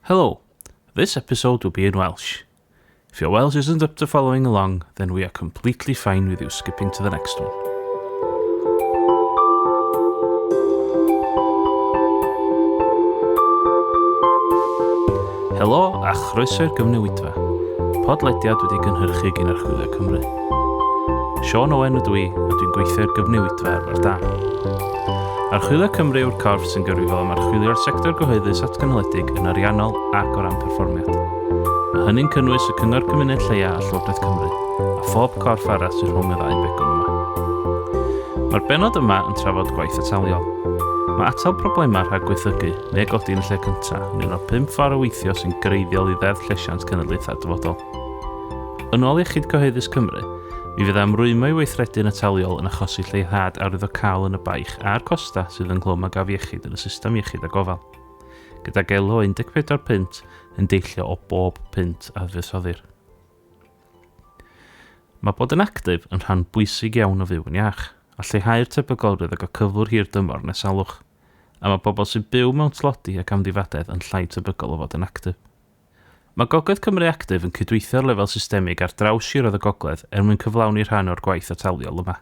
Hello, this episode will be in Welsh. If your Welsh isn't up to following along, then we are completely fine with you skipping to the next one. Helo a chroeso'r gymunedau, podlediad wedi gynhyrchu gan Archwylia Cymru. Sean Owen ydw I, a dwi'n gweithio'r gymunedau ar da. Archwylia Cymru yw'r corff sy'n gyrwyfol am archwilio'r sector gyhoeddus atganoledig yn ariannol ac o ran perfformiad. Mae hynny'n cynnwys y Cyngor Cymuned Lleia a Llywodraeth Cymru, a phob corff arall sy'n rhwng y ddau begwn yma. Mae'r bennod yma yn trafod gwaith Ataliol. Mae atal problemau rhag gweithygu neu godi yn y lle cyntaf yn un o'r 5 ffordd o weithio sy'n greiddiol i ddeddf llesiant cenedlaethau dyfodol. Yn ôl Iechyd Cyhoeddus Cymru, mi fydd amrwymo i weithredu'n Ataliol yn achosi lleihad arwyddo cael yn y baich a'r costa sydd yn glwm ag af iechyd yn y system iechyd a gofal, gyda gelw 14 pint yn deillio o bob pint a fuddsoddir. Mae bod yn actif yn rhan bwysig iawn o fyw yn iach, a lleihau'r tebygolrwydd ag o cyflwr hir dymor nes alwch, a mae bobl sy'n byw mewn tlodi ac amddifadedd yn llai tebygol o fod yn actif. Mae Gogledd Cymru Actif yn cydweithio ar lefel systemig ar draws siroedd y Gogledd mwyn cyflawni rhan o'r gwaith Ataliol yma.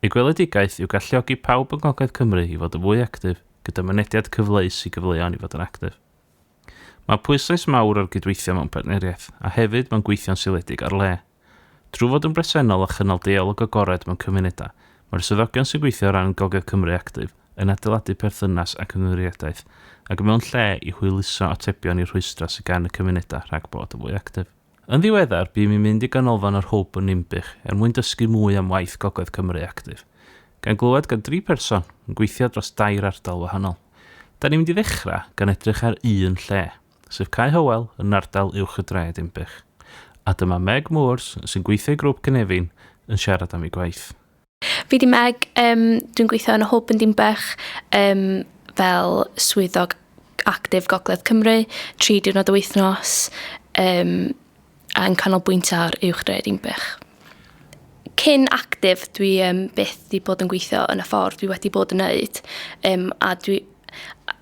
Ei gweledigaeth yw galluogi pawb yn Gogledd Cymru i fod yn fwy actif, gyda mynediad cyfleus i gyfleon i fod yn actif. Mae pwyslais mawr o'r gydweithio mewn partneriaeth, a hefyd mae'n gweithio'n seledig ar le. Trwy fod yn bresennol a chynnal dialog agored mewn cymunedau, mae'r swyddogion sy'n gweithio o ran Gogledd Cymru Actif yn adeiladu perthynas ac ymwiriadaeth, ac mewn lle i hwyluso atebion i'r rhwystra sydd gan y cymunedau rhag bod yn fwy actif. Yn ddiweddar, bu'n mi'n mynd i ganolfan yr hwb yn Ddimbych mwyn dysgu mwy am waith Gogledd Cymru Actif. Gan glywed gan 3 person yn gweithio dros 2 ardal wahanol. Da ni'n mynd i ddechrau gan edrych ar un lle, sef Cae Hywel yn ardal uwch y dre Ddimbych. A dyma Meg Moores sy'n gweithio i Grwp Cynefin yn siarad am ei gwaith. Fi di Meg, dwi'n gweithio yn y hwb yn Ddimbych fel swyddog actif Gogledd Cymru, 3 diwrnod y wythnos, a'n canolbwyntio ar uwchdre Ddimbych. Cyn actif, dwi byth di bod yn gweithio yn y ffordd dwi wedi bod yn wneud, a dwi,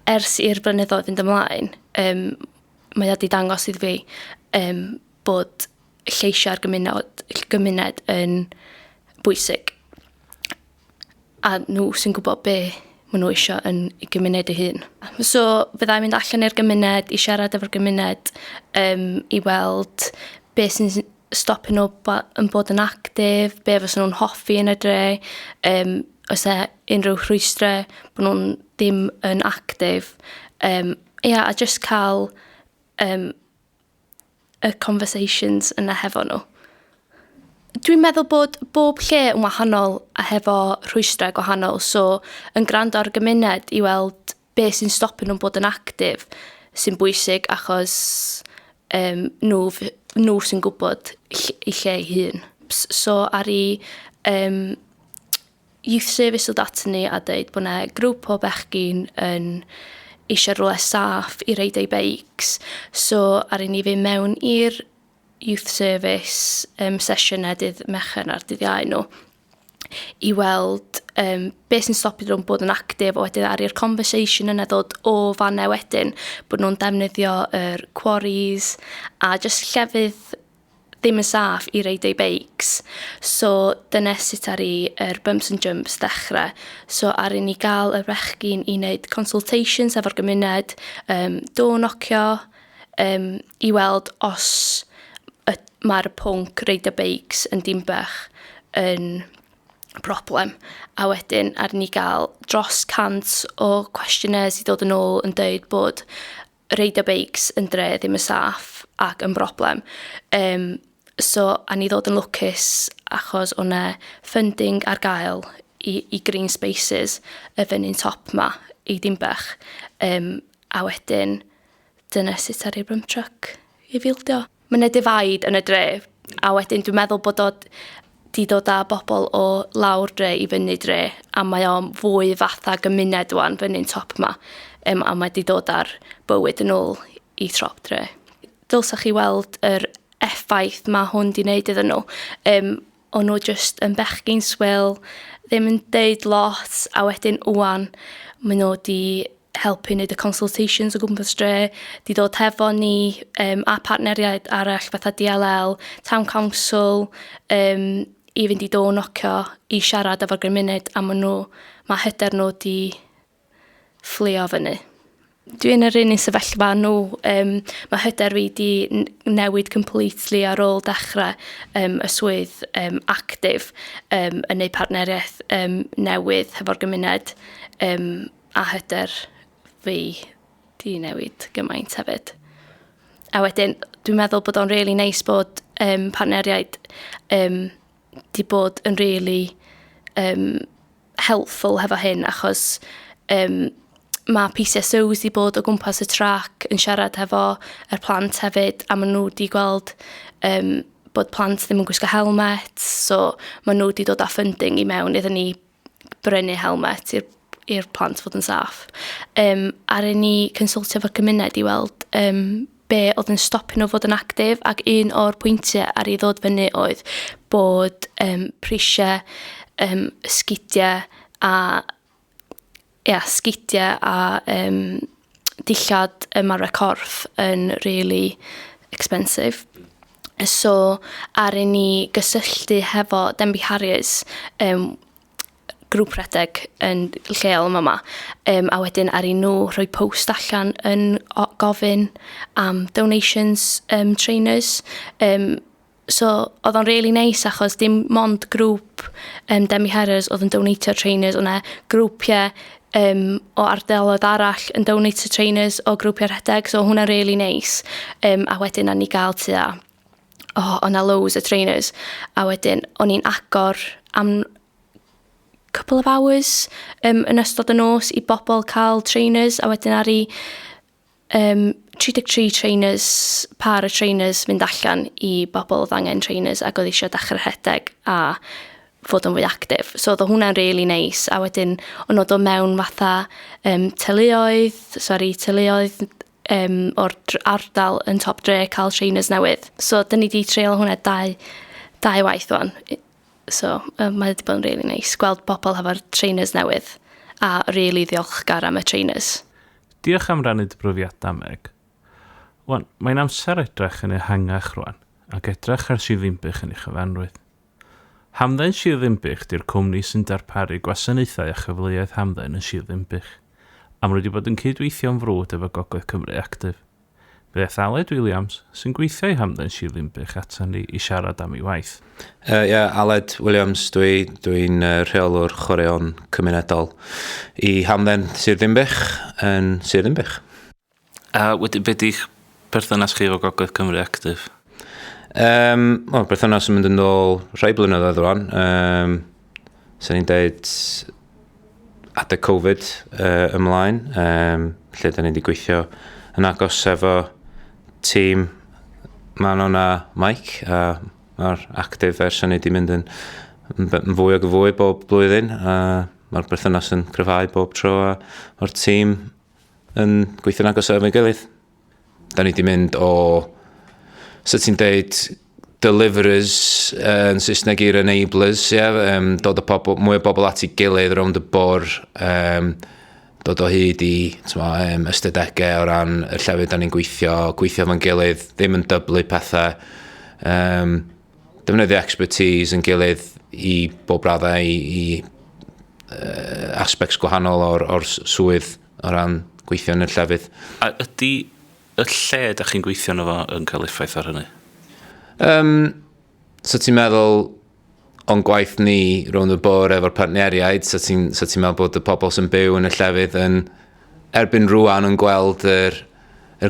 ers i'r blynyddoedd fynd ymlaen, mae wedi dangos iddi fi bod lleisiau'r gymuned yn bwysig. A nhw sy'n gwybod be maen nhw eisiau yn eu gymuned eu hun. So, fyddai'n mynd allan i'r gymuned, i siarad efo'r gymuned, i weld be sy'n stopio nhw yn bod yn actif, be fysa nhw'n hoffi yn y dre, os e unrhyw rhwystre, bod nhw'n ddim yn actif. A just cael y conversations yna hefo nhw. Dwi'n meddwl bod bob lle yn wahanol a hefo rhwystrau gwahanol, so yn gwrando ar gymuned i weld be sy'n stopio nhw'n bod yn actif sy'n bwysig achos nhw sy'n gwybod i lle ei hun. So ar i youth service o data ni a dweud bod yna grŵp o bechgyn yn eisiau rhywle saff i reid ei beics, so ar i ni fynd mewn i'r youth service sesiynau dydd Mechar ar dydd Iau nhw i weld beth sy'n stopio nhw'n bod yn actif a wedyn ar i'r conversation yna ddod o fannau wedyn bod nhw'n defnyddio yr quarries a just llefydd ddim yn saff i reid ei beics. So dyna sut ar i'r bumps and jumps dechrau. So ar i ni gael y bechgyn i wneud consultations efo'r gymuned, do nocio i weld os mae'r pwnc reid y beics yn Ddimbych yn broblem. A wedyn ar ni gael dros 100 o cwestiynau i ddod yn ôl yn dweud bod reid y beics yn dre ddim yn saff ac yn broblem. So a ni ddod yn lwcus achos o'na funding ar gael i green spaces y fyny'n top ma i Ddimbych. A wedyn dyna sut ar i'r bump truck i fildio. Mae'n divide yn y dre, a wedyn dwi'n meddwl bod o di dod â bobl o lawr dre i fyny dre, a mae o'n fwy fatha gymuned wan fyny'n top ma, a mae di dod ar bywyd yn ôl i trop dre. Dylsach chi weld yr effaith mae hwn di wneud iddyn nhw. O'n nhw just yn bechgyn swil, ddim yn deud lot, a wedyn wwan, maen nhw di helpu wneud y consultations o gwmpas dre, di dod hefo ni a partneriaid arall fatha DLL, Town Council, i fynd i do nocio i siarad efo'r gymuned a mae hyder nhw di fflio fyny. Dwi'n yr un sefyllfa nhw, mae hyder fi di newid completely ar ôl dechrau y swydd actif yn neud partneriaeth newydd hefo'r gymuned a hyder fi di newid gymaint hefyd. A wedyn, dwi'n meddwl bod o'n really neis bod partneriaid di bod yn really helpful hefo hyn, achos mae PCSOs di bod o gwmpas y trac yn siarad hefo yr plant hefyd, a maen nhw di gweld bod plant ddim yn gwisgo helmet, so maen nhw di dod â funding i mewn iddyn ni brynu helmet i'r plant fod yn saff. Ar ni consultio fo'r gymuned i weld be oedd yn stopio nhw fod yn actif, ac un o'r pwyntiau ar ei ddod fyny oedd bod prisiau, sgidiau a dillad ar y corff yn really expensive. So, ar ni gysylltu hefo Denbighshire, grŵp redeg yn lleol yma, a wedyn ar nhw rhoi post allan yn gofyn am donations trainers. So, oedd o'n really nice, achos dim mond grŵp Denbighshire oedd yn donatio trainers, o'na grwpiau o ardaloedd arall yn donatio trainers o grwpiau rhedeg, so hwnna'n really nice. A wedyn ni gael tua, o'na loads o trainers, a wedyn o'n i'n agor am couple of hours yn ystod y nos i bobl cael trainers, a wedyn ar 33 trainers, par y trainers mynd allan i bobl oedd angen trainers ac oedd eisiau dechrau rhedeg a fod yn fwy actif. So oedd hwnna'n really nice, a wedyn o'n nhw mewn fatha teuluoedd o'r ardal yn top dre cael trainers newydd. So dyn ni di treul hwnna dau waith o'n. So mae wedi bod yn really nice gweld bobl hefo'r trainers newydd a really ddiolchgar am y trainers. Diolch am rannu dy brofiadau, Meg. Wan, mae'n amser edrych yn ehangach rwan, ac edrych ar Sir Ddinbych yn ei chyfanrwydd. Hamdden Sir Ddinbych di'r cwmni sy'n darparu gwasanaethau a chyfleoedd Hamden yn Sir Ddinbych, a mae wedi bod yn cydweithio'n frwd efo Gogledd Cymru Actif. Fe Aled Williams sy'n gweithio i Hamdden Sir Ddinbych atan ni i siarad am ei waith. Aled Williams, dwi'n rheolwr chwaraeon cymunedol i Hamdden Sir Ddinbych yn Sir Ddinbych. A wedyn, be di'ch perthynas chi efo Gogledd Cymru Actif? Perthynas yn mynd yn ôl rhai blynyddoedd rwan. Sa'n ni'n dweud adeg Covid ymlaen, lle da ni wedi gweithio yn agos efo tîm Manon a Mike, a mae'r actif ers hynny wedi mynd yn fwy ag fwy bob blwyddyn, a mae'r berthynas yn cryfhau bob tro, a o'r tîm yn gweithio'n agos efo'i gilydd. Da ni wedi mynd o, so ti'n deud, deliverers yn Saesneg i'r enablers, dod o mwy o bobl at ei gilydd rownd y bor, dod o hyd i ystadegau o ran y llefydd da ni'n gweithio fo'n gilydd, ddim yn dyblu pethau, defnyddio expertise yn gilydd i bob raddau i aspects gwahanol o'r swydd o ran gweithio yn y llefydd. A ydy y lle da chi'n gweithio yn efo yn cael effaith ar hynny? So ti'n meddwl o'n gwaith ni rownd y bor efo'r partneriaid, so ti'n meddwl bod y pobl sy'n byw yn y llefydd yn erbyn rwan yn gweld yr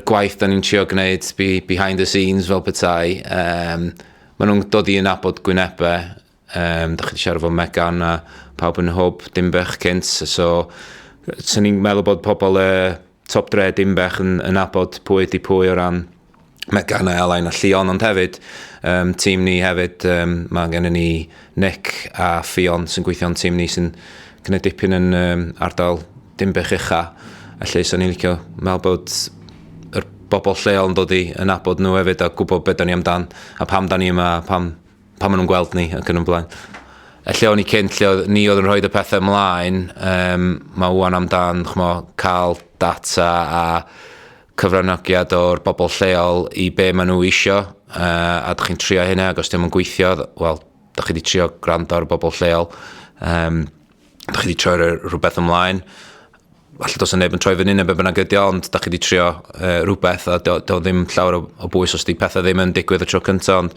gwaith da ni'n trio gwneud behind the scenes fel petai. Maen nhw'n dod i nabod gwynebau, da chi wedi siarad fo Megan a pawb yn hwb Ddimbych cynt, so ni'n meddwl bod pobl top dre Ddimbych yn nabod pwy ydi pwy o ran Megan a Elain a Llion, ond hefyd tîm ni hefyd, mae gen ni Nick a Fion sy'n gweithio'n tîm ni sy'n gwneud dipyn yn ardal Ddimbych ucha, felly so ni'n licio meddwl bod yr bobl lleol yn dod i nabod nhw hefyd a gwybod beth da ni amdan a pam da ni yma, pam maen nhw'n gweld ni ac yn ymlaen. lle o'n i cynt, lle ni oedd yn rhoi y pethau ymlaen, mae wwan amdan cael data a cyfranogiad o'r bobl lleol i be maen nhw isio, a ydych chi'n trio hynny, ac os dim yn gweithio, wel, ydych chi wedi trio gwrando ar y bobl lleol, ydych chi wedi trio rhywbeth ymlaen, falle dos yn neb yn troi fyny neu be bynnag ydi, ond ydych chi wedi trio rhywbeth, a do ddim llawer o bwys os di pethau ddim yn digwydd y tro cyntaf, ond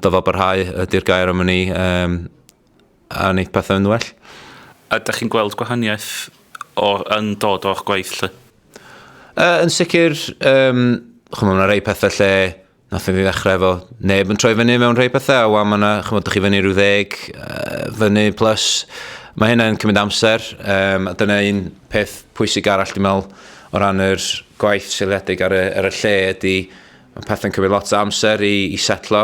do fel barhau ydy'r gair am ni, a wneud pethau yn well. A ydych chi'n gweld gwahaniaeth yn dod o'ch gwaith lle? Yn sicr, mae yna rei pethau lle nath ni ddechrau efo neb yn troi fyny mewn rei pethau, a wan mae yna, ydych chi fyny rhyw 10 fyny plus. Mae hynny'n cymryd amser, a dyna un peth pwysig arall dwi'n meddwl o ran yr gwaith seiliedig ar y lle ydy, mae pethau'n cymryd lot o amser i setlo.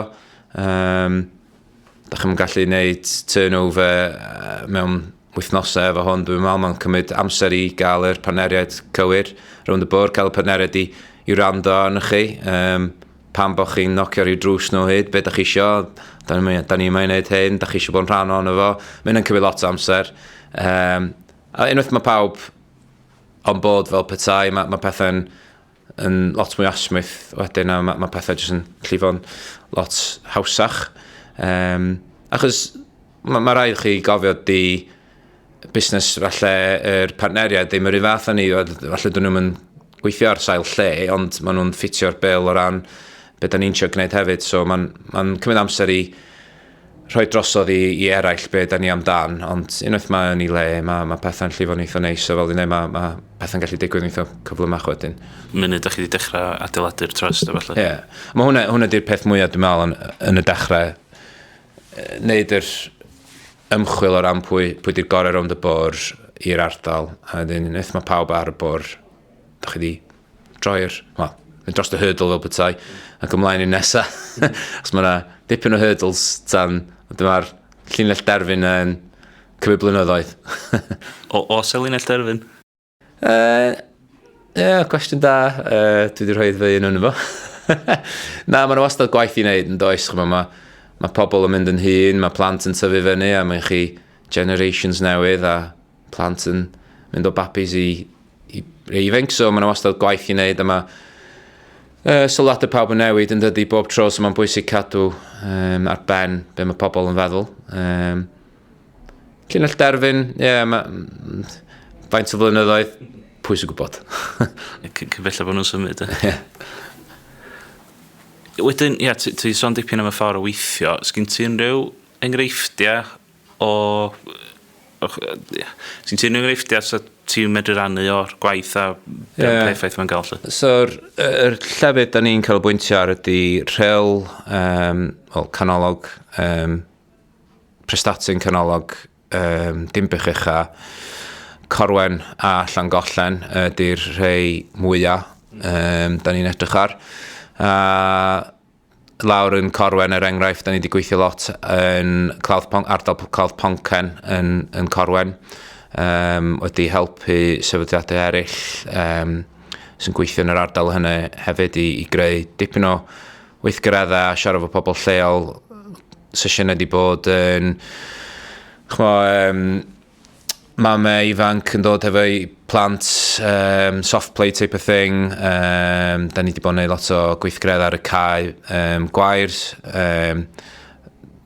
Da chi'n gallu gwneud turnover mewn wythnosau efo hwn, dwi'n meddwl mae'n cymryd amser i gael yr partneriaid cywir rownd y bwrdd, cael y partneriaid i rando arno chi. Pan bod chi'n nocio ar i'w drws nhw hyd, beth ydych chi isio, da ni yma i wneud hyn, da chi eisiau bod yn rhan o'n efo, mae'n cymryd lot o amser. A unwaith mae pawb on bod fel petai, mae pethau'n lot mwy asmwyth wedyn, a mae pethau jyst yn llifo'n lot hawsach. Achos mae rhaid chi gofio di busnes falle yr partneriaid ddim yr un fath â ni, falle dyn nhw'n gweithio ar sail lle, ond maen nhw'n ffitio'r bil o ran beth da ni'n siarad gwneud hefyd, so mae'n cymryd amser i rhoi drosodd i eraill beth da ni amdan, ond unwaith mae'n i le, mae pethau'n llifo'n eitha neis, so fel dwi'n dweud, mae pethau'n gallu digwydd eitha cyflymach wedyn. Munud ydych chi wedi dechrau adeiladu'r trust o falle? Ie, mae hwnna di'r peth mwyaf dwi'n meddwl yn y dechrau, wneud yr ymchwil o ran pwy di'r gorau rownd y bwr i'r ardal, a wedyn, unwaith mae pawb ar y bwr, da chi wedi droi'r, dros y hurdle fel petai, ac ymlaen i'r nesaf. Os mae yna dipyn o hurdles tan, dyma'r llinell derfyn yn cymryd blynyddoedd. Os e linell derfyn? Cwestiwn da. Dwi wedi rhoi fy un yn efo. Na, mae yna wastad gwaith i wneud yn does. Mae pobl yn mynd yn hun, mae plant yn tyfu fyny, a mae chi generations newydd, a plant yn mynd o babis i ifanc, so mae yna wastad gwaith i wneud, a mae sylwadau pawb yn newid yn dydy bob tro, so mae'n bwysig cadw ar ben be mae pobl yn feddwl. Llinell derfyn, faint o flynyddoedd, pwy sy'n gwybod. Cyfella bod nhw'n symud. Wedyn, ti sôn dipyn am y ffordd o weithio. Sgyn ti unrhyw enghreifftiau Sgyn ti unrhyw enghreifftiau so ti'n medru rannu o'r gwaith a beth effaith mae'n gael lle? So'r llefydd da ni'n cael bwyntio ar ydy rheol, canolog, prestatu'n canolog, Ddimbych ucha, Corwen a Llangollen ydy'r rhai mwyaf da ni'n edrych ar. Lawr yn Corwen enghraifft, da ni wedi gweithio lot yn ardal Clawdd Poncen yn Corwen. Wedi helpu sefydliadau eraill sy'n gweithio yn yr ardal hynny hefyd i greu dipyn o weithgareddau a siarad efo pobl lleol. Sesiynau wedi bod yn mamau ifanc yn dod efo'i plant, soft play type of thing. Da ni wedi bod yn gwneud lot o gweithgareddau ar y cae gwair.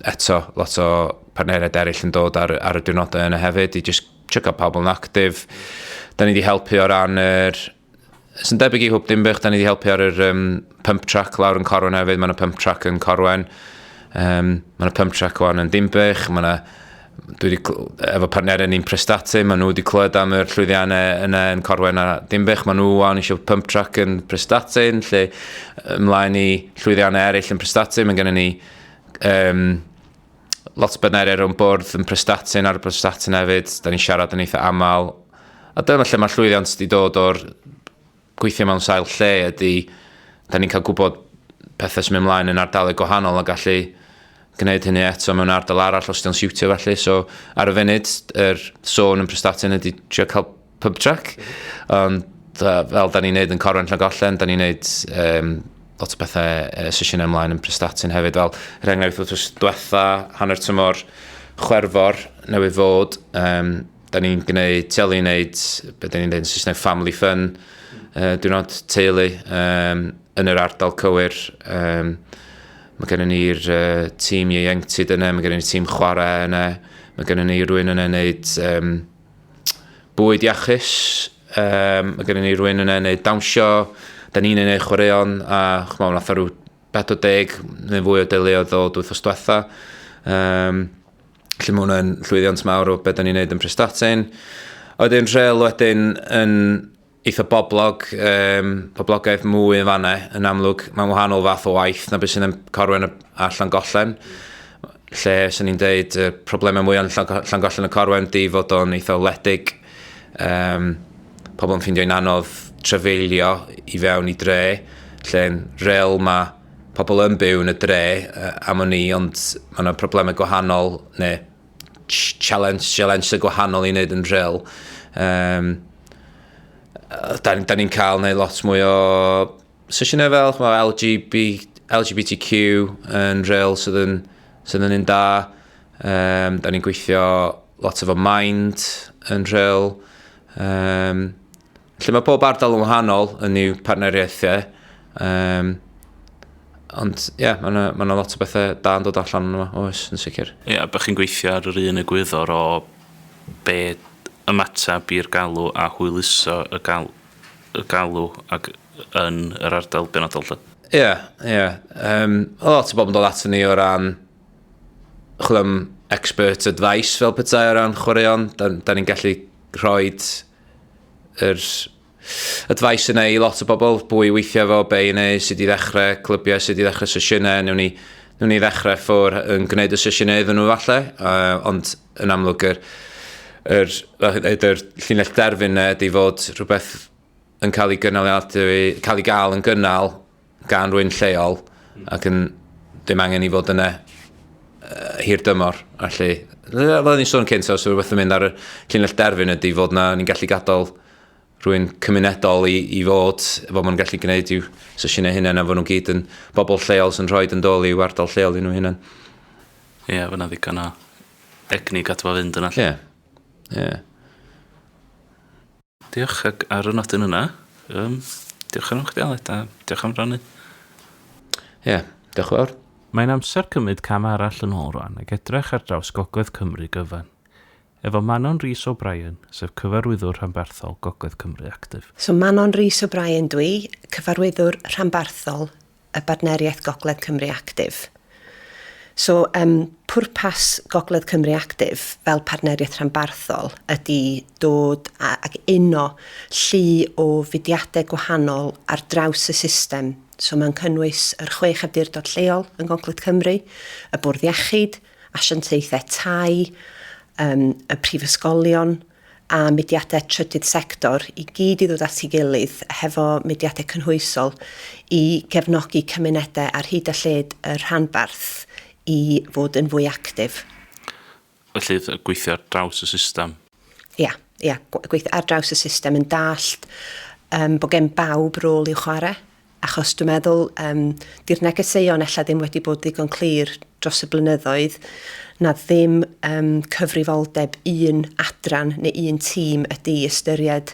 Eto, lot o partneriaid eraill yn dod ar y diwrnodau yna hefyd i just check up pobl yn actif. Da ni wedi helpu o ran sy'n debyg i Grwp Cynefin, da ni wedi helpu ar yr pump track lawr yn Corwen hefyd. Mae yna pump track yn Corwen. Mae yna pump track o'n yn Ddimbych. Dwi wedi, efo partneriau ni'n prestatu, maen nhw wedi clywed am yr llwyddiannau yna yn Corwen a Ddimbych. Maen nhw o'n eisiau pump track yn prestatu, lle ymlaen i llwyddiannau eraill yn prestatu. Mae gennym ni lot o partneriau rhwng bwrdd yn prestatu ar y prestatu hefyd. Da ni'n siarad yn eitha aml. A dyna lle mae llwyddiant wedi dod o'r gweithio mewn sail lle ydy, da ni'n cael gwybod pethau sy'n mynd ymlaen yn ardaloedd gwahanol a gallu gwneud hynny eto mewn ardal arall os ydy'n siwtio felly. So ar y funud, yr sôn yn prestatu ydy trio cael pub track. Ond fel da ni'n neud yn Corwen Llangollen, da ni'n neud lot o bethau sesiynau ymlaen yn prestatu'n hefyd. Fel enghraifft wrth diwetha, hanner tymor chwerfor newydd fod. Da ni'n gwneud, teulu i wneud, beth da ni'n dweud yn Saesneg, family fun, diwrnod teulu yn yr ardal cywir. Mae gennym ni'r tîm ieuenctid yna, mae gennym ni'r tîm chwarae yna, mae gennym ni rhywun yna wneud bwyd iachus, mae gennym ni rhywun yna wneud dawnsio, da ni'n wneud chwaraeon, a chmol, nath o rhyw 40 neu fwy o deuluodd o wythnos diwetha. Lle mae hwnna'n llwyddiant mawr o beth da ni'n wneud yn prestatyn. Wedyn rhel wedyn yn eitha boblog, poblogaeth mwy yn fanna, yn amlwg. Mae'n wahanol fath o waith na beth sy'n yn Corwen a Llangollen. Lle sy'n ni'n deud problemau mwy yn Llangollen a Corwen di fod o'n eitha wledig. Pobl yn ffeindio'n anodd trefeilio i fewn i dre. Lle'n rhel mae pobl yn byw yn y dre am o'n ni, ond mae yna problemau gwahanol, neu challenge gwahanol i wneud yn rhel. Da ni'n cael neu lot mwy o sesiynau fel LGBTQ yn rhel sydd yn un da. Da ni'n gweithio lot efo mind yn rhel. Lle mae pob ardal yn wahanol yn i'w partneriaethau. Ond ie, mae yna lot o bethau da yn dod allan yma, oes, yn sicr. Ie, bych chi'n gweithio ar yr un egwyddor o be ymateb i'r galw a hwyluso y galw ac yn yr ardal benodol. Ie. Lot o bobl yn dod ato ni o ran chwilym expert advice fel petai o ran chwaraeon. Da ni'n gallu rhoi yr advice yna i lot o bobl, bwy weithio fo, be i neu, sydd i ddechrau clybiau, sydd i ddechrau sesiynau, newn ni ddechrau ffwr yn gwneud y sesiynau iddyn nhw falle, ond yn amlwg yr llinell derfyn yna ydy fod rhywbeth yn cael ei gael yn gynnal gan rwy'n lleol ac yn ddim angen i fod yna hir dymor. Felly, fel ni'n sôn cynt, os rhywbeth yn mynd ar y llinell derfyn ydy fod ni'n gallu gadael rwy'n cymunedol i fod, efo ma'n gallu gwneud i'w sesiynau hynny, a fod nhw'n gyd yn bobl lleol sy'n rhoi yn dol i'w ardal lleol i nhw hynny. Ie, fyna ddigon o egni gadw o fynd yna. Ie. Diolch ar y nodyn yna. Diolch am chdi, Aled, a diolch am rannu. Ie, diolch fawr. Mae'n amser cymryd cam arall yn ôl rwan ac edrych ar draws Gogledd Cymru gyfan. Efo Manon Rees O'Brien, sef cyfarwyddwr rhanbarthol Gogledd Cymru Actif. So Manon Rees O'Brien dwi, cyfarwyddwr rhanbarthol y Bartneriaeth Gogledd Cymru Actif. So pwrpas Gogledd Cymru Actif fel partneriaeth rhanbarthol ydy dod ac uno llu o fudiadau gwahanol ar draws y system. So mae'n cynnwys yr 6 awdurdod lleol yn Gogledd Cymru, y Bwrdd Iechyd, asiantaethau tai, y prifysgolion a mudiadau trydydd sector i gyd i ddod at ei gilydd hefo mudiadau cynhwysol i gefnogi cymunedau ar hyd a lled y rhanbarth i fod yn fwy actif. Felly gweithio ar draws y system? Ia, gweithio ar draws y system yn dallt bod gen bawb rôl i'w chwarae, achos dwi'n meddwl di'r negeseuon ella ddim wedi bod ddigon clir dros y blynyddoedd na ddim cyfrifoldeb un adran neu un tîm ydy ystyried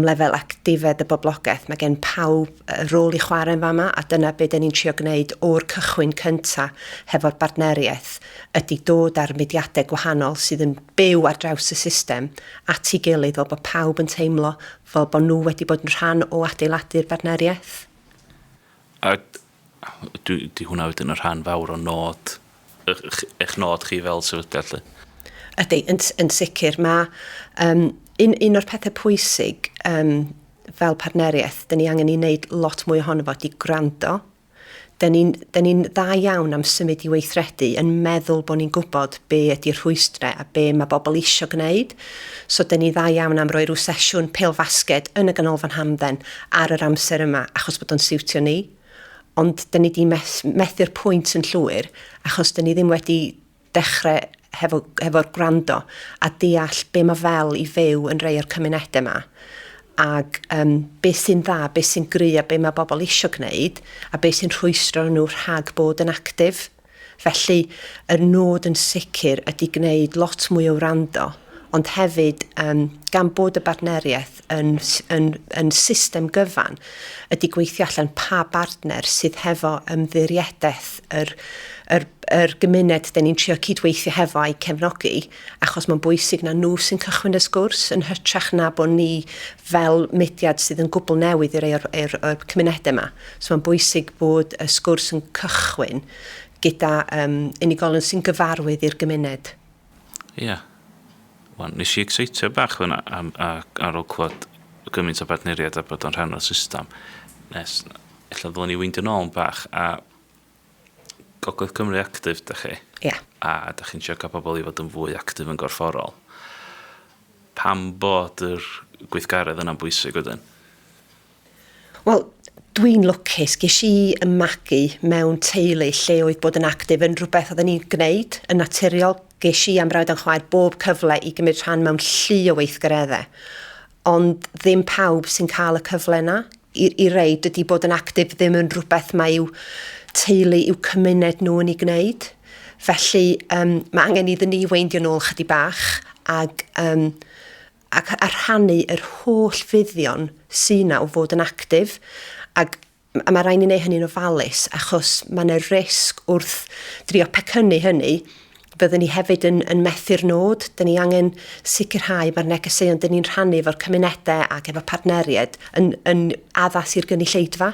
lefel actifed y boblogaeth. Mae gen pawb rôl i chwarae yn fama, a dyna beth ni'n trio gwneud o'r cychwyn cyntaf hefo'r bartneriaeth ydy dod ar mudiadau gwahanol sydd yn byw ar draws y system at ei gilydd fel bod pawb yn teimlo fel bod nhw wedi bod yn rhan o adeiladu'r bartneriaeth. A di hwnna wedyn y rhan fawr o nod, eich nod chi fel sefydliad? Ydy, yn sicr. Mae un o'r pethau pwysig fel partneriaeth, dyn ni angen i wneud lot mwy ohono fo, di gwrando. Dyn ni'n dda iawn am symud i weithredu yn meddwl bod ni'n gwybod be ydy'r rhwystrau a be mae bobl isio gwneud. So dyn ni dda iawn am roi rhyw sesiwn pêl-fasged yn y ganolfan Hamden ar yr amser yma, achos bod o'n siwtio ni. Ond dyn ni wedi methu'r pwynt yn llwyr, achos dyn ni ddim wedi dechrau hefo'r gwrando a deall be mae fel i fyw yn rhai o'r cymunedau yma. Ac beth sy'n dda, beth sy'n gry a be mae bobl isio gwneud, a beth sy'n rhwystro nhw rhag bod yn actif. Felly, y nod yn sicr ydy gwneud lot mwy o wrando, ond hefyd, gan bod y bartneriaeth yn system gyfan, ydy gweithio allan pa bartner sydd hefo ymddiriadaeth yr gymuned dyn ni'n trio cydweithio hefo a'i cefnogi, achos mae'n bwysig na nhw sy'n cychwyn y sgwrs, yn hytrach na bod ni fel mudiad sydd yn gwbl newydd i rei o'r cymunedau yma. So mae'n bwysig bod y sgwrs yn cychwyn gyda unigolyn sy'n gyfarwydd i'r gymuned. Ie. Wel, nes i exeitio bach fyna ar ôl clywed gymaint o bartneriaid a bod o'n rhan o'r system. Nes, illa ddylwn ni weindio nôl yn bach a Gogledd Cymru Actif, da chi? Ie. A da chi'n siarad gael pobl i fod yn fwy actif yn gorfforol. Pam bod yr gweithgaredd yna'n bwysig wedyn? Wel, dwi'n lwcus, ges i ymagu mewn teulu lle oedd bod yn actif yn rhywbeth oedden ni'n gwneud yn naturiol. Ges i am rawd yn chwaer bob cyfle i gymryd rhan mewn llu o weithgareddau. Ond ddim pawb sy'n cael y cyfle yna. I rei, dydy bod yn actif ddim yn rhywbeth mae i'w teulu, i'w cymuned nhw yn ei gwneud. Felly, mae angen iddyn ni weindio nôl chydig bach ac rhannu yr holl fuddion sy'n o fod yn actif. Ac mae rhaid i wneud hynny'n ofalus, achos mae'n y risg wrth drio pecynnu hynny, byddwn ni hefyd yn methu'r nod. Dyn ni angen sicrhau mae'r negeseuon dyn ni'n rhannu efo'r cymunedau ac efo partneriaid yn addas i'r gynulleidfa.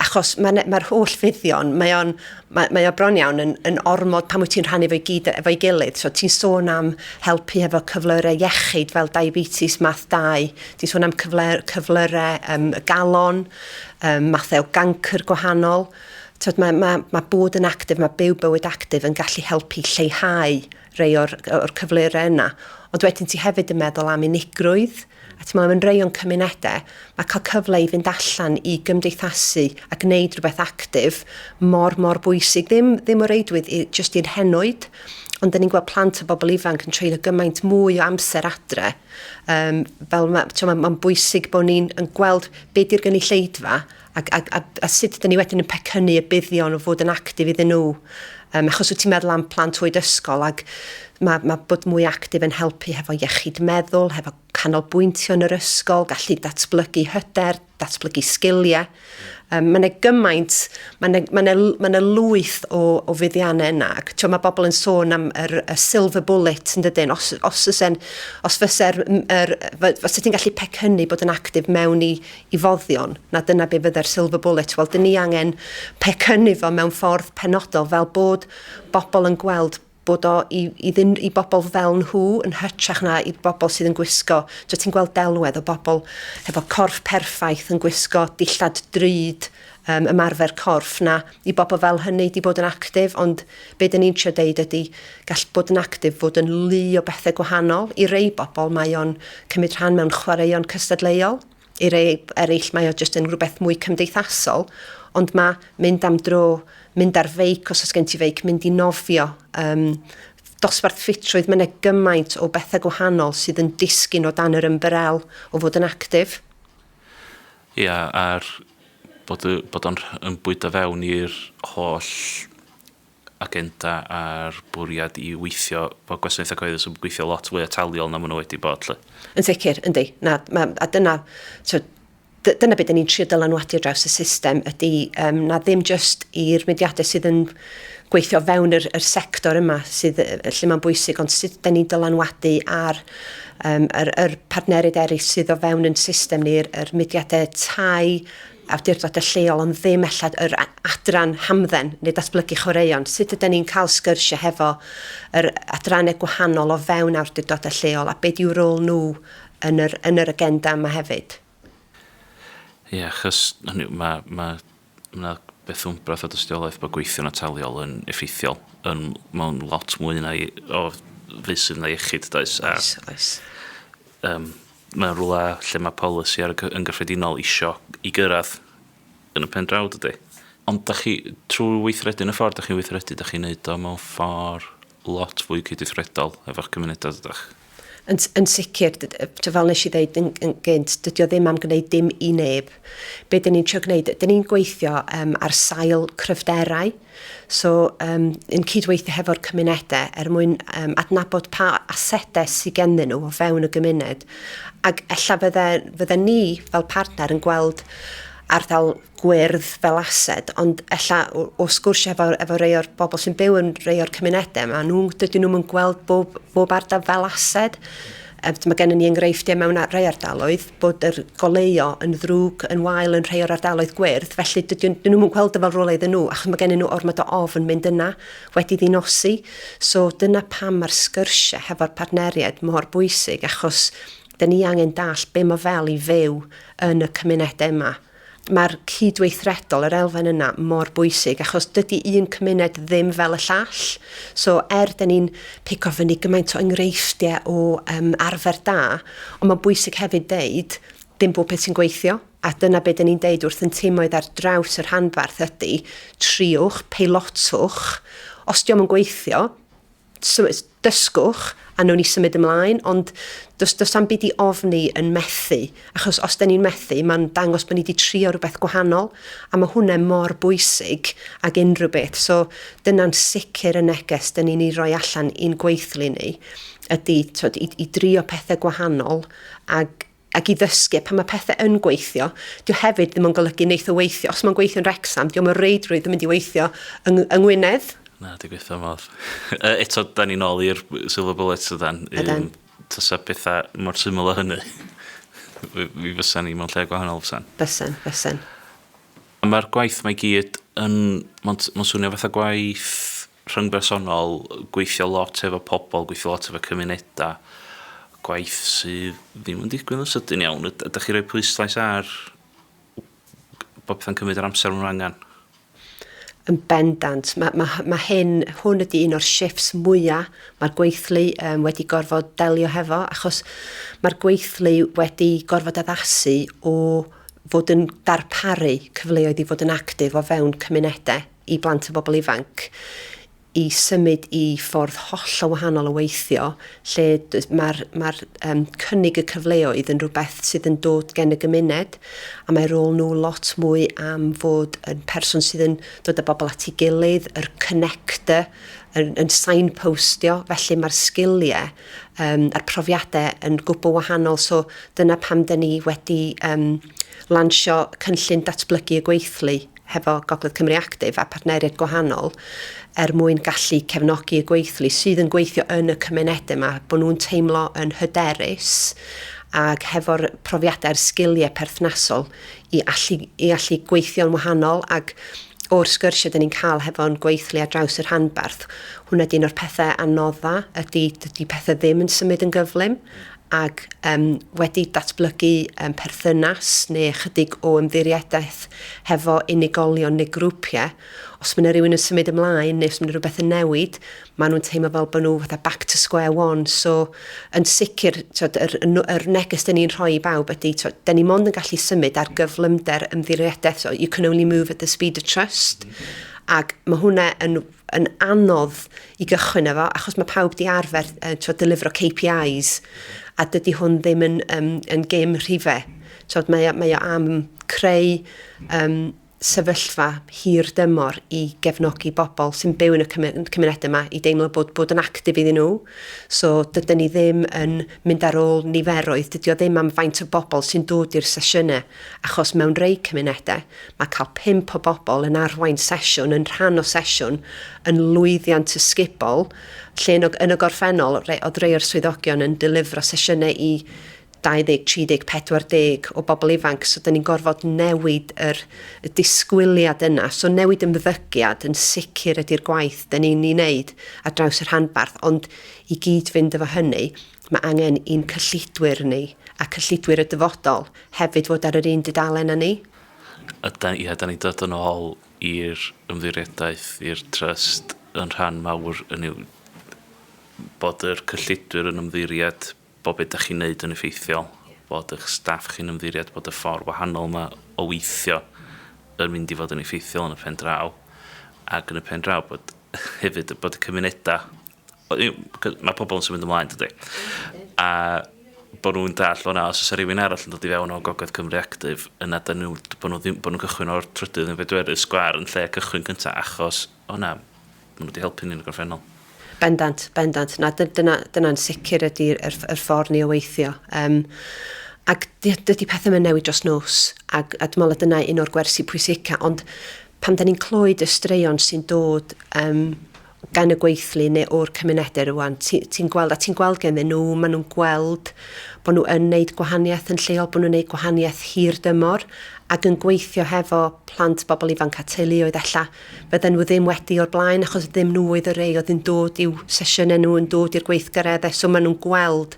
Achos mae'r holl fuddion, mae o bron iawn yn ormod pan wyt ti'n rhannu efo'i gilydd. So, ti'n sôn am helpu efo cyflyrau iechyd fel diabetes math 2, ti'n sôn am cyflyrau galon, mathau o gancr gwahanol. Mae bod yn actif, mae byw bywyd actif yn gallu helpu lleihau rei o'r cyflyrau yna. Ond wedyn ti hefyd yn meddwl am unigrwydd. A ti'n meddwl, yn rei o'n cymunedau, mae cael cyfle i fynd allan i gymdeithasu a gwneud rhywbeth actif mor bwysig. Ddim o reidwydd jyst i'r henoed, ond dyn ni'n gweld plant o bobl ifanc yn treulio gymaint mwy o amser adre. Mae'n bwysig bod ni'n gweld beth i'r gynulleidfa a sut dyn ni wedyn yn pecynnu y buddion o fod yn actif iddyn nhw. Achos wyt ti'n meddwl am plant oed ysgol ac mae bod mwy actif yn helpu hefo iechyd meddwl, hefo canolbwyntio yn yr ysgol, gallu datblygu hyder, datblygu sgiliau. Mae'n gymaint, mae'n lwyth o fuddiannau yna. Mae bobl yn sôn am y silver bullet yn dydyn. Os fysa'r ti'n gallu pecynnu bod yn actif mewn i foddion, na dyna be fydda'r silver bullet. Wel, dyn ni angen pecynnu fo mewn ffordd penodol fel bod bobl yn gweld bod o i bobl fel nhw yn hytrach na i bobl sydd yn gwisgo. Ti'n gweld delwedd o bobl efo corff perffaith yn gwisgo dillad drud ymarfer corff na i bobl fel hynny di bod yn actif, ond be dyn ni'n trio deud ydy gall bod yn actif fod yn lu o bethau gwahanol. I rei bobl mae o'n cymryd rhan mewn chwaraeon cystadleuol, i rei eraill mae o jyst yn rhywbeth mwy cymdeithasol, ond mae mynd am dro, mynd ar feic os oes gen ti feic, mynd i nofio, dosbarth ffitrwydd, mae'n gymaint o bethau gwahanol sydd yn disgyn o dan yr ymbrel o fod yn actif. Ie, a'r bod o'n bwydo fewn i'r holl agenda a'r bwriad i weithio, bod gwasanaethau cyhoeddus yn gweithio lot fwy Ataliol na maen nhw wedi bod. Yn sicr, yndi. A dyna beth ni'n trio dylanwadu ar draws y system ydy na ddim just i'r mudiadau sydd yn gweithio fewn yr sector yma sydd lle mae'n bwysig, ond sut da ni'n dylanwadu ar yr partneriaid eraill sydd o fewn yn system ni'r mudiadau tai, awdurdodau lleol, ond ddim ellad yr adran Hamden neu datblygu chwaraeon. Sut ydyn ni'n cael sgyrsiau hefo yr adrannau gwahanol o fewn awdurdodau lleol a beth yw rôl nhw yn yr agenda yma hefyd? Ie, achos mae beth wmbrath o dystiolaeth bod gweithio'n Ataliol yn effeithiol, mewn lot mwy o fusydd na iechyd, does? Oes. Mae'n rhywle lle mae polisi yn gyffredinol isio i gyrraedd yn y pen draw, dydy. Ond trwy weithredu yn y ffordd, da chi'n weithredu, da chi'n neud o mewn ffordd lot fwy cydweithredol efo'ch cymunedau, ydych? Yn sicr, fel nes i ddeud yn gynt, dydy o ddim am gwneud dim i neb. Be dyn ni'n trio gwneud, dyn ni'n gweithio ar sail cryfderau. So, yn cydweithio hefo'r cymunedau mwyn adnabod pa asedau sydd gennym nhw o fewn y gymuned. Ac ella fydda ni fel partner yn gweld ardal gwyrdd fel ased, ond ella o sgwrsio efo rei o'r bobl sy'n byw yn rei o'r cymunedau yma, dydyn nhw'n gweld bob ardal fel ased. Mae gennym ni enghreifftiau mewn rhai ardaloedd bod yr goleuo yn ddrwg yn wael yn rhai o'r ardaloedd gwyrdd, felly dydyn nhw'n gweld fel rôl iddyn nhw, achos mae gennym nhw ormod o ofn mynd yna wedi ddinosi. So dyna pam mae'r sgyrsiau hefo'r partneriaid mor bwysig, achos dyn ni angen dall be mae fel i fyw yn y cymunedau yma. Mae'r cydweithredol, yr elfen yna, mor bwysig, achos dydy un cymuned ddim fel y llall. So, dyn ni'n pico fyny gymaint o enghreifftiau o arfer da, ond mae'n bwysig hefyd deud, dim bob beth sy'n gweithio. A dyna beth dyn ni'n deud wrth yn teimoedd ar draws yr rhanbarth ydy, triwch, peilotwch, os diolch yn gweithio, dysgwch, a nhw'n ni symud ymlaen, ond does am byd i ofni yn methu, achos os da ni'n methu, mae'n dangos bod ni wedi trio rhywbeth gwahanol, a mae hwnna mor bwysig ag unrhyw beth. So dyna'n sicr y neges da ni'n ei roi allan i'n gweithlu ni, ydy i drio pethau gwahanol ac i ddysgu pan mae pethau yn gweithio. Diw hefyd ddim yn golygu wneith o weithio. Os mae'n gweithio yn Wrecsam, diw mae'n reidrwydd yn mynd i weithio yng Ngwynedd. Na, di gweithio modd. Eto, da ni'n ôl i'r silver bullets ydan. Tysa bethau mor syml o hynny. Fi fysan ni mewn lle gwahanol fysan. Bysan. A mae'r gwaith mae gyd yn... Mae'n swnio fatha gwaith rhyngbersonol, gweithio lot efo pobl, gweithio lot efo cymunedau, gwaith sydd ddim yn digwydd yn sydyn iawn. Ydych chi roi pwyslais ar bod bethau'n cymryd yr amser nhw'n angen? Yn bendant. Hwn ydy un o'r shifts mwyaf mae'r gweithlu wedi gorfod delio hefo, achos mae'r gweithlu wedi gorfod addasu o fod yn darparu cyfleoedd i fod yn actif o fewn cymunedau i blant y bobl ifanc, i symud i ffordd hollol wahanol o weithio, lle mae'r cynnig y cyfleoedd yn rhywbeth sydd yn dod gen y gymuned, a mae rôl nhw lot mwy am fod yn person sydd yn dod â bobl at ei gilydd, yr connector, yn signpostio, felly mae'r sgiliau a'r profiadau yn gwbl wahanol, so dyna pam dyn ni wedi lansio cynllun datblygu y gweithlu hefo Gogledd Cymru Actif a partneriaid gwahanol mwyn gallu cefnogi y gweithlu sydd yn gweithio yn y cymunedau yma, bod nhw'n teimlo yn hyderus ac hefo'r profiadau'r sgiliau perthnasol i allu gweithio'n wahanol, ac o'r sgyrsiau dyn ni'n cael hefo'n gweithlu ar draws yr rhanbarth, hwnna ydy un o'r pethau anodda, ydy pethau ddim yn symud yn gyflym, ac wedi datblygu perthynas neu chydig o ymddiriadaeth hefo unigolion neu grwpiau. Os mae yna rhywun yn symud ymlaen neu os mae yna rhywbeth yn newid, maen nhw'n teimlo fel bod nhw fatha back to square one. So, yn sicr, yr neges dyn ni'n rhoi i bawb ydy, dyn ni mond yn gallu symud ar gyflymder ymddiriadaeth, so you can only move at the speed of trust. Ac mae hwnna yn anodd i gychwyn efo, achos mae pawb di arfer delifro KPIs, a dydy hwn ddim yn gêm rhifau. Mae o am creu sefyllfa hir dymor i gefnogi bobl sy'n byw yn y cymunedau yma i deimlo bod yn actif iddyn nhw. So dydyn ni ddim yn mynd ar ôl niferoedd, dydy o ddim am faint o bobl sy'n dod i'r sesiynau, achos mewn rei cymunedau mae cael 5 o bobl yn arwain sesiwn, yn rhan o sesiwn, yn lwyddiant ysgubol, lle yn y gorffennol oedd rei o'r swyddogion yn delifro sesiynau i 20, 30, 40 o bobl ifanc, so dyn ni'n gorfod newid y disgwyliad yna. So newid ymddygiad yn sicr ydy'r gwaith dyn ni'n ei wneud ar draws yr rhanbarth, ond i gyd fynd efo hynny, mae angen un cyllidwyr ni, a cyllidwyr y dyfodol hefyd fod ar yr un dudalen â ni. Da ni dod yn ôl i'r ymddiriadaeth, i'r trust yn rhan mawr yn yw bod yr cyllidwyr yn ymddiriad bod beth ydych chi'n neud yn effeithiol, bod eich staff chi'n ymddiriad, bod y ffordd wahanol yma o weithio yn mynd i fod yn effeithiol yn y pen draw, ac yn y pen draw bod hefyd bod y cymunedau, mae pobl yn symud ymlaen, dydy. A bod nhw'n dall o'na, os oes rhywun arall yn dod i fewn o Gogledd Cymru Actif, yna bod nhw'n cychwyn o'r trydydd yn bedwerydd sgwar yn lle cychwyn cyntaf, achos o'na, maen nhw wedi helpu ni'n y gorffennol. Bendant. Na, dyna'n sicr ydy'r ffordd ni o weithio. Ac dydy pethau yma'n newid dros nos, a dwi'n meddwl dyna un o'r gwersi pwysica, ond pan da ni'n clywed y straeon sy'n dod gan y gweithlu neu o'r cymunedau rwan, ti'n gweld gennym nhw, maen nhw'n gweld bod nhw yn gwneud gwahaniaeth yn lleol, bod nhw'n gwneud gwahaniaeth hir dymor, ac yn gweithio hefo plant bobl ifanc Ataliol, ella fydden nhw ddim wedi o'r blaen, achos ddim nhw oedd y rei oedd yn dod i'w sesiynau nhw, yn dod i'r gweithgareddau, so maen nhw'n gweld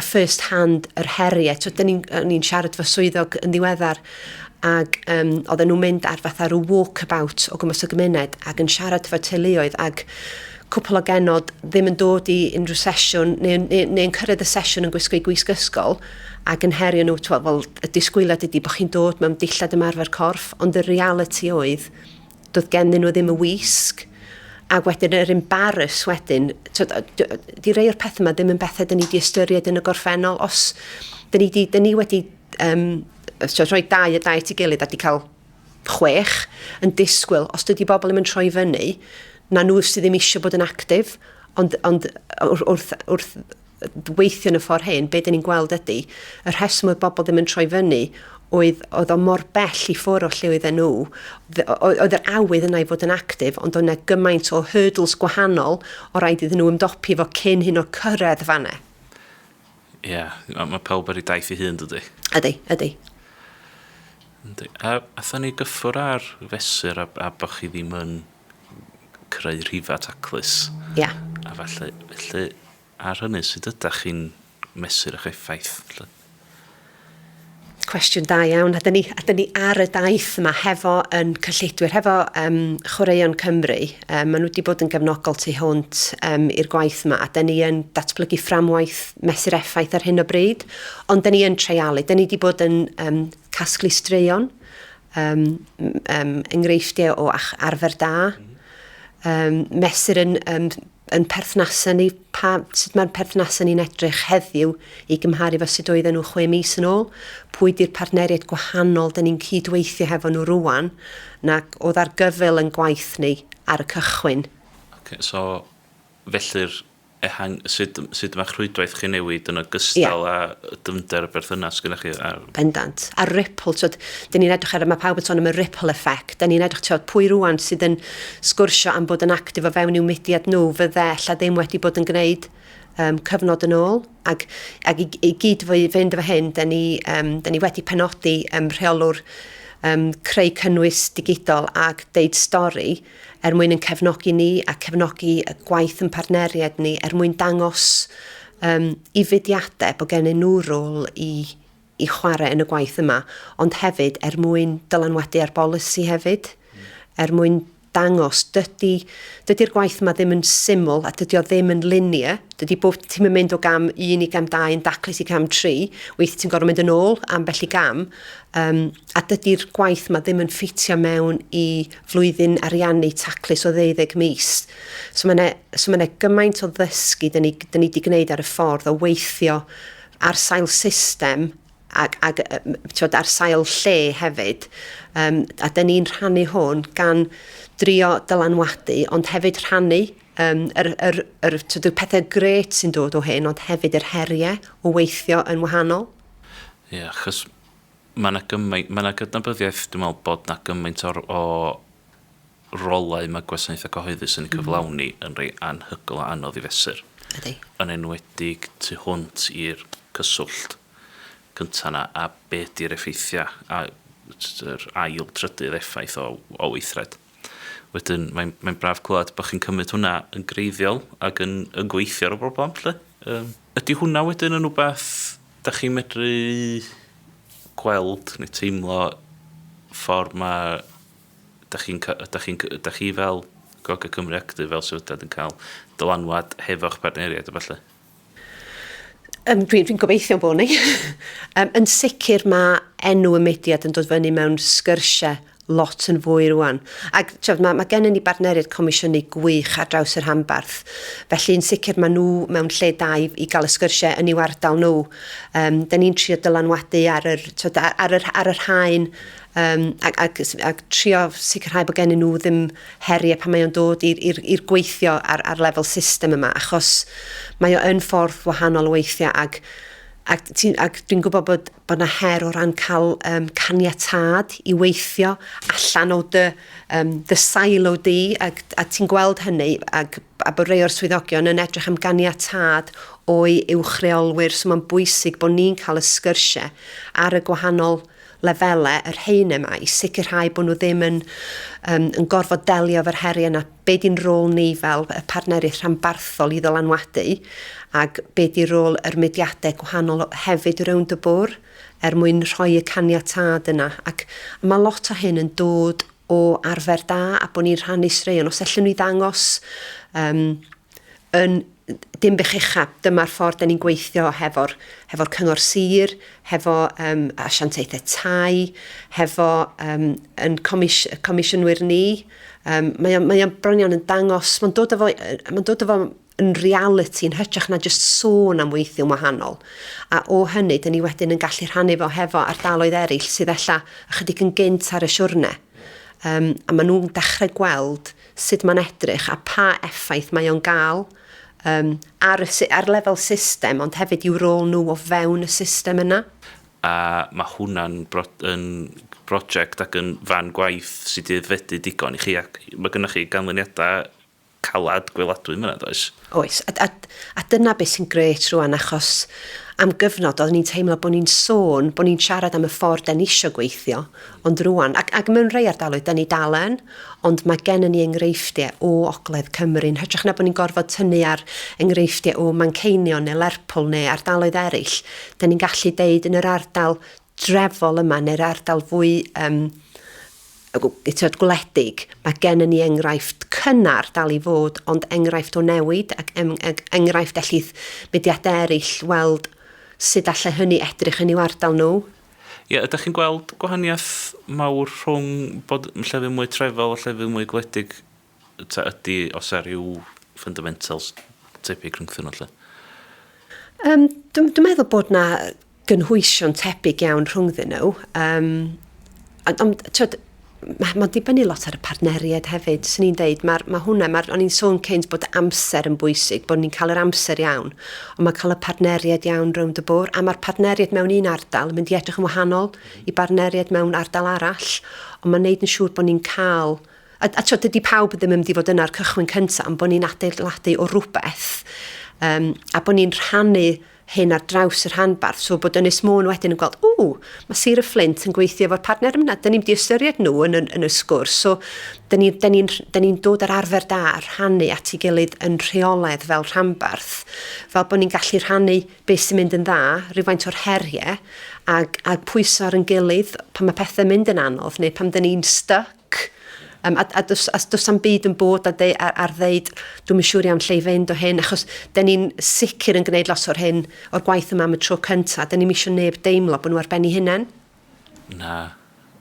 first hand yr heriau. So, ni'n siarad fy swyddog yn ddiweddar, ac oedden nhw'n mynd ar fatha rhyw walkabout o gwmpas y gymuned ac yn siarad fy teuluoedd, ac cwpl o genod ddim yn dod i unrhyw sesiwn neu'n cyrraedd y sesiwn yn gwisgo i gwisg ysgol ac yn herio nhw, wel, y disgwyliad ydy bod chi'n dod mewn dillad ymarfer corff, ond y reality oedd doedd gennym nhw ddim y wisg, ac wedyn yr embarrass wedyn, di rei o'r pethau yma ddim yn bethau dyn ni wedi ystyried yn y gorffennol, os dyn ni wedi rhoi dau at ei gilydd a di cael 6 yn disgwyl, os dydy bobl ddim yn troi fyny, na nhw sydd ddim eisiau bod yn actif, ond wrth weithio yn y ffordd hyn, be dyn ni'n gweld ydy, y rheswm oedd bobl ddim yn troi fyny, oedd o mor bell i ffwrdd o lle oedden nhw, oedd yr awydd yna i fod yn actif, ond oedd yna gymaint o hurdles gwahanol o rhaid iddyn nhw ymdopi fo cyn hyn o cyrraedd fanna. Ie, mae pawb ar ei daith i hun, dydy. Ydy. A atho ni gyffwr ar fesur a bod chi ddim yn creu rhifa taclus. Ia. A felly ar hynny, sut ydych chi'n mesur eich effaith? Cwestiwn da iawn. A dyn ni ar y daith yma hefo yn cyllidwyr, hefo Chwaraeon Cymru. Maen nhw wedi bod yn gefnogol tu hwnt i'r gwaith yma, a dyn ni yn datblygu fframwaith mesur effaith ar hyn o bryd, ond dyn ni yn treialu. Dyn ni wedi bod yn casglu straeon, enghreifftiau o arfer da, mesur yn perthnasau ni, sut mae'r perthnasau ni'n edrych heddiw i gymharu fo sut oedden nhw 6 mis yn ôl, pwy di'r partneriaid gwahanol dyn ni'n cydweithio hefo nhw rwan, nac oedd ar gyfil yn gwaith ni ar y cychwyn. Okay, so felly'r sut mae'ch rhwydwaith chi newid yn ogystal a dyfnder y berthynas gyda chi? Bendant. A ripple, dyn ni'n edrych ar, mae pawb yn sôn am y ripple effect. Dyn ni'n edrych pwy rwan sydd yn sgwrsio am bod yn actif o fewn i'w mudiad nhw, fydde lla ddim wedi bod yn gwneud cyfnod yn ôl. Ac i gyd fynd efo hyn, dyn ni wedi penodi rheolwr creu cynnwys digidol ac deud stori mwyn yn cefnogi ni a cefnogi y gwaith yn partneriaid ni mwyn dangos i fudiadau bod gen nhw rôl i chwarae yn y gwaith yma, ond hefyd mwyn dylanwadu ar bolisi hefyd, mwyn dangos dydy'r gwaith yma ddim yn syml a dydy o ddim yn linear, dydy bob ti'n mynd o gam 1 i gam 2 yn daclus i gam 3, weithio ti'n gorfod mynd yn ôl am bell i gam, a dydy'r gwaith yma ddim yn ffitio mewn i flwyddyn ariannu taclus o 12 mis. So mae gymaint o ddysgu dyn ni wedi gwneud ar y ffordd o weithio ar sail system ac ar sail lle hefyd, a dyn ni'n rhannu hwn gan drio dylanwadu, ond hefyd rhannu pethau gret sy'n dod o hyn, ond hefyd yr heriau o weithio yn wahanol. Ie, achos mae yna gydnabyddiaeth, dwi'n meddwl bod yna gymaint o rolau mae gwasanaethau cyhoeddus yn cyflawni yn rhai anhygol a anodd i fesur. Ydy. Yn enwedig tu hwnt i'r cyswllt cyntaf yna, a be di'r effeithiau a yr ail trydydd effaith o weithred. Wedyn, mae'n braf clywed bod chi'n cymryd hwnna yn greiddiol ac yn gweithio ar y broblem, lle. Ydy hwnna wedyn yn rhywbeth da chi'n medru gweld neu teimlo ffordd mae da chi fel Gogledd Cymru Actif fel sefydliad yn cael dylanwad hefo'ch partneriaid o falle? Dwi'n gobeithio bod ni. Yn sicr mae enw y mudiad yn dod fyny mewn sgyrsiau lot yn fwy rwan. Ac mae gennym ni bartneriaid comisiynu gwych ar draws yr rhanbarth. Felly yn sicr mae nhw mewn lle da i gael y sgyrsiau yn i'w ardal nhw. Da ni'n trio dylanwadu ar yr haen ac trio sicrhau bod gennym nhw ddim heriau pan mae o'n dod i'r gweithio ar lefel system yma, achos mae o yn ffordd wahanol o weithio ac dwi'n gwybod bod yna her o ran cael caniatad i weithio allan o dy silo di, a ti'n gweld hynny, a bod rhai o'r swyddogion yn edrych am ganiatad o'i uwchreolwyr, so mae'n bwysig bod ni'n cael y sgyrsiau ar y gwahanol lefelau, yr hein yma, i sicrhau bod nhw ddim yn gorfod delio efo'r heriau yna. Be di'n rôl ni fel y partneriaeth rhanbarthol i ddylanwadu, ac be di rôl yr mudiadau gwahanol hefyd rownd y bwr, mwyn rhoi y caniatad yna. Ac mae lot o hyn yn dod o arfer da, a bod ni'n rhannu straeon. Os allan ni ddangos yn Ddimbych uchaf, dyma'r ffordd da ni'n gweithio hefo'r cyngor sir, hefo asiantaethau tai, hefo yn comisiynwyr ni. Mae o'n bron yn dangos, mae'n dod efo yn reality, yn hytrach na just sôn am weithio'n wahanol. A o hynny, da ni wedyn yn gallu rhannu fo hefo ardaloedd eraill sydd ella ychydig yn gynt ar y siwrne. A maen nhw'n dechrau gweld sut mae'n edrych a pa effaith mae o'n gael ar lefel system, ond hefyd i'w rôl nhw o fewn y system yna. A mae hwnna'n brosiect ac yn fan gwaith sydd wedi fedru digon i chi, ac mae gennych chi ganlyniadau calad gweladwy myna, does? Oes, a dyna beth sy'n gret rwan, achos am gyfnod oedden ni'n teimlo bod ni'n sôn, bod ni'n siarad am y ffordd da ni eisiau gweithio, ond rwan, ac mewn rhai ardaloedd da ni dalen, ond mae gennym ni enghreifftiau o Ogledd Cymru, yn hytrach na bod ni'n gorfod tynnu ar enghreifftiau o Manceinion neu Lerpwl neu ardaloedd eraill. Da ni'n gallu deud yn yr ardal drefol yma, neu'r ardal fwy gwledig, mae gennym ni enghraifft cynnar dal i fod, ond enghraifft o newid, ac enghraifft allith mudiadau eraill weld sut allai hynny edrych yn i'w ardal nhw. Ie, ydych chi'n gweld gwahaniaeth mawr rhwng bod llefydd mwy trefol a llefydd mwy gwledig ydy os ar ryw fundamentals tebyg rhwngthyn nhw? Dwi'n meddwl bod na gynhwysion tebyg iawn rhwngthyn nhw. Mae'n dibynnu lot ar y partneriaid hefyd, sy'n ni'n deud, o'n i'n sôn cynt bod amser yn bwysig, bod ni'n cael yr amser iawn, ond mae'n cael y partneriaid iawn rownd y bwr, a mae'r partneriaid mewn un ardal yn mynd i edrych yn wahanol i partneriaid mewn ardal arall, ond mae'n neud yn siŵr bod ni'n cael, dydy pawb ddim yn mynd i fod yna'r cychwyn cyntaf, ond bod ni'n adeiladu o rhywbeth, a bod ni'n rhannu hyn ar draws yr rhanbarth, so bod Ynys Môn wedyn yn gweld, mae Sir y Fflint yn gweithio efo'r partner yna, da ni'n di ystyried nhw yn y sgwrs, so da ni'n dod ar arfer da a rhannu at ei gilydd yn rheolaidd fel rhanbarth, fel bod ni'n gallu rhannu beth sy'n mynd yn dda, rhywfaint o'r heriau, ac pwyso ar yn gilydd pan mae pethau'n mynd yn anodd, neu pan da ni'n stuck, a does am byd yn bod ar ddeud, dwi'n siŵr iawn lle i fynd o hyn, achos da ni'n sicr yn gwneud los o'r hyn, o'r gwaith yma am y tro cyntaf, da ni'n eisiau neb deimlo bod nhw ar ben 'u hunain. Na,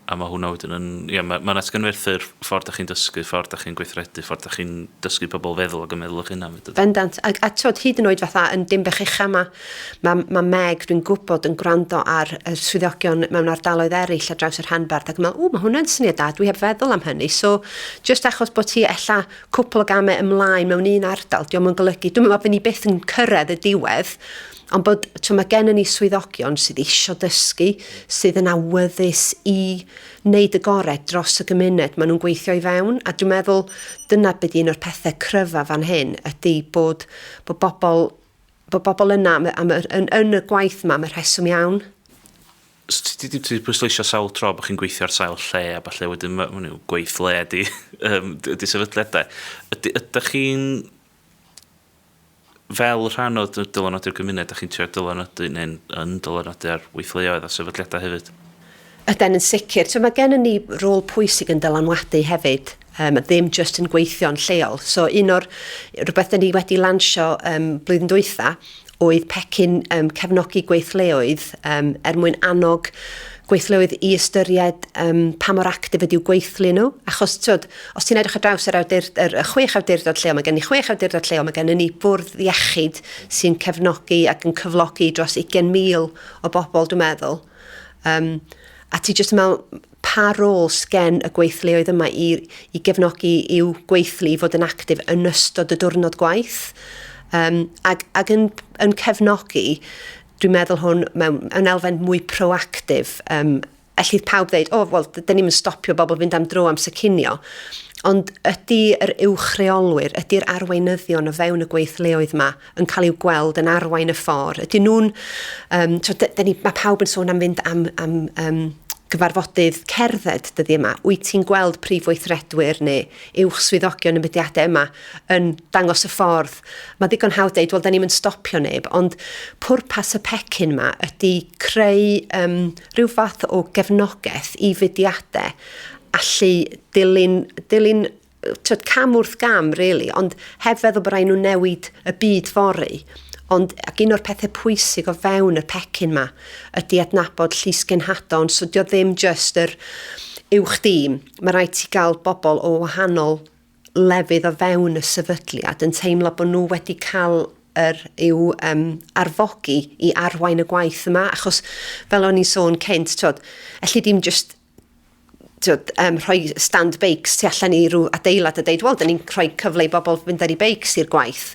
a mae hwnna wedyn yn... Mae'n atgynferthu'r ffordd â chi'n dysgu, ffordd â chi'n gweithredu, ffordd â chi'n dysgu pobl feddwl ac yn meddwl o'ch hynna. Bendant, a hyd yn oed fatha yn Ddimbych uchaf mae Meg, dwi'n gwybod, yn gwrando ar y swyddogion mewn ardaloedd eraill ar draws yr rhanbarth, ac yn meddwl, mae hwnna'n syniad da, dwi heb feddwl am hynny. So, just achos bod ti ella cwpl o gamau ymlaen mewn un ardal, diolch yn golygu, dwi'n meddwl bod ni byth yn cyrraedd y diwedd, ond bod mae gennym ni swyddogion sydd eisiau dysgu, sydd yn awyddus i wneud y gorau dros y gymuned maen nhw'n gweithio i fewn, a dwi'n meddwl dyna beth un o'r pethau cryfa fan hyn ydy bod bobl yna yn y gwaith yma am y rheswm iawn. Ti wedi pwysleisio sawl tro bod chi'n gweithio ar sail lle a falle wedyn gweith le ydy sefydliadau. Ydych chi'n fel rhan o dylanwadu'r gymuned, a chi'n trio dylanwadu neu'n dylanwadu ar weithleoedd a sefydliadau hefyd? Yden yn sicr. So mae gennym ni rôl pwysig yn dylanwadu hefyd, ddim just yn gweithio'n lleol. So rhywbeth da ni wedi lansio blwyddyn dwytha oedd pecyn cefnogi gweithleoedd mwyn annog gweithleoedd i ystyried pa mor actif ydy'w gweithlu nhw. Achos, os ti'n edrych ar draws yr 6 awdurdod lleol, mae gen i 6 awdurdod lleol, mae gen i bwrdd iechyd sy'n cefnogi ac yn cyflogi dros 20,000 o bobl, dwi'n meddwl. A ti jyst yn meddwl, pa rôl sgen y gweithleoedd yma i gefnogi i'w gweithlu i fod yn actif yn ystod y diwrnod gwaith. Ac yn cefnogi, dwi'n meddwl hwn mewn elfen mwy proactif. Ellydd pawb dweud, dyn ni'n stopio bobl fynd am dro amser cinio. Ond ydy'r uwchreolwyr, ydy'r arweinyddion o fewn y gweithleoedd yma yn cael i'w gweld yn arwain y ffordd? Ydy nhw'n... mae pawb yn sôn am fynd am gyfarfodydd cerdded dyddi yma. Wyt ti'n gweld prif weithredwyr neu uwch swyddogion y mudiadau yma yn dangos y ffordd? Mae ddigon hawdd dweud, da ni'n stopio neb, ond pwrpas y pecyn yma ydy creu rhyw fath o gefnogaeth i fudiadau allu dilyn cam wrth gam, really, ond hefyd o braen nhw newid y byd fori. Ac un o'r pethau pwysig o fewn y pecyn yma ydy adnabod llys genhadon, so dio ddim just yr uwch dîm. Mae rhaid ti gael bobl o wahanol lefydd o fewn y sefydliad yn teimlo bod nhw wedi cael i'w arfogi i arwain y gwaith yma, achos fel o'n i'n sôn cynt, elli dim just rhoi stand beics tu allan i rhyw adeilad a dweud, da ni'n rhoi cyfle i bobl fynd ar ei beics i'r gwaith.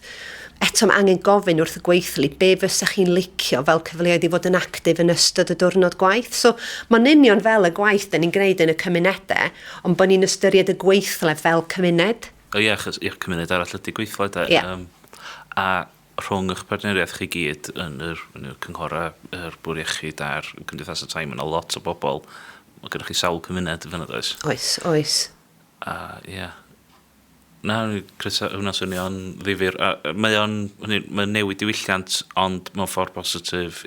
Eto mae angen gofyn wrth y gweithlu be fysach chi'n licio fel cyfleoedd i fod yn actif yn ystod y diwrnod gwaith. So mae'n union fel y gwaith da ni'n gwneud yn y cymunedau, ond bod ni'n ystyried y gweithle fel cymuned. Achos i'r cymuned arall ydy gweithle. A rhwng eich partneriaeth chi gyd yn y cynghora, yr bwr iechyd a'r cymdeithas y tai, mae'n lot o bobl. Mae gennych chi sawl cymuned y fyny, oes? Oes. Hwna'n swnio'n ddifyr. Mae'n newid diwylliant, ond mewn ffordd positif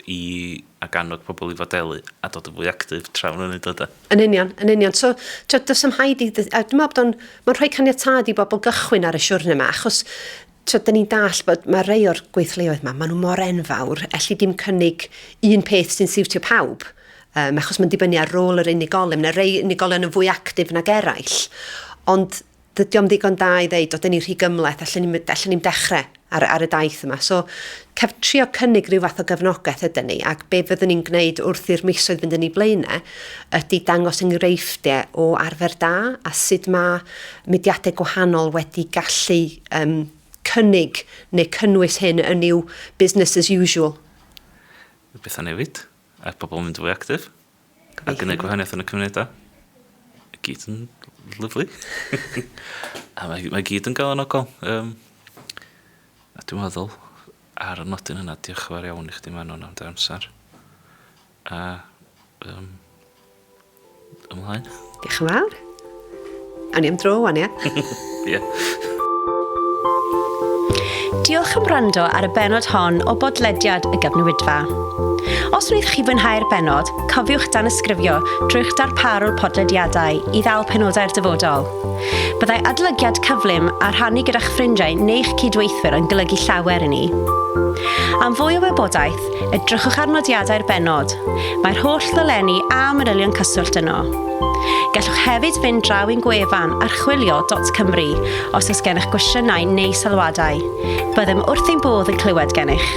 ag annog pobl i fodelu a dod yn fwy actif trawn yn ei dod. Yn union. So, does am haid i... Dwi'n meddwl mae'n rhoi caniatad i bobl gychwyn ar y siwrn yma, achos da ni'n dall bod mae rhai o'r gweithleoedd yma, maen nhw mor enfawr, elli dim cynnig un peth sy'n siwtio pawb, achos mae'n dibynnu ar rôl yr unigolyn, neu rhai unigolyn yn fwy actif nag eraill. Ond dydy o'm ddigon da i ddeud, dyn ni'n rhy gymleth, allan ni'n dechrau ar y daith yma. So, trio cynnig rhyw fath o gefnogaeth ydyn ni, ac be fyddwn ni'n gwneud wrth i'r misoedd fynd yn ei blaenau, ydy dangos enghreifftiau o arfer da, a sut mae mudiadau gwahanol wedi gallu cynnig neu cynnwys hyn yn i'w business as usual. Beth a newid, a pobl mynd fwy actif, a gwneud gwahaniaeth yn y cymunedau. Gyd yn lyflu. A mae gyd yn gael anogol. A dwi'n meddwl, ar y nodyn yna, diolch yn fawr iawn i chdi Manon am dy amser. A ymlaen. Diolch yn fawr. Awn i am dro, wan, ia? Ie. Diolch am wrando ar y bennod hon o bodlediad y gyfnewidfa. Os wnaeth chi fwynhau'r bennod, cofiwch dan ysgrifio drwy'ch darparol podlediadau i ddal penodau'r dyfodol. Byddai adolygiad cyflym a rhannu gyda'ch ffrindiau neu'ch cydweithwyr yn golygu llawer i ni. Am fwy o wybodaeth, edrychwch ar nodiadau'r bennod. Mae'r holl ddolenni a manylion cyswllt yno. Gallwch hefyd fynd draw i'n gwefan archwilio.cymru os oes gennych gwestiynau neu sylwadau. Byddem wrth ein bodd yn clywed gennych.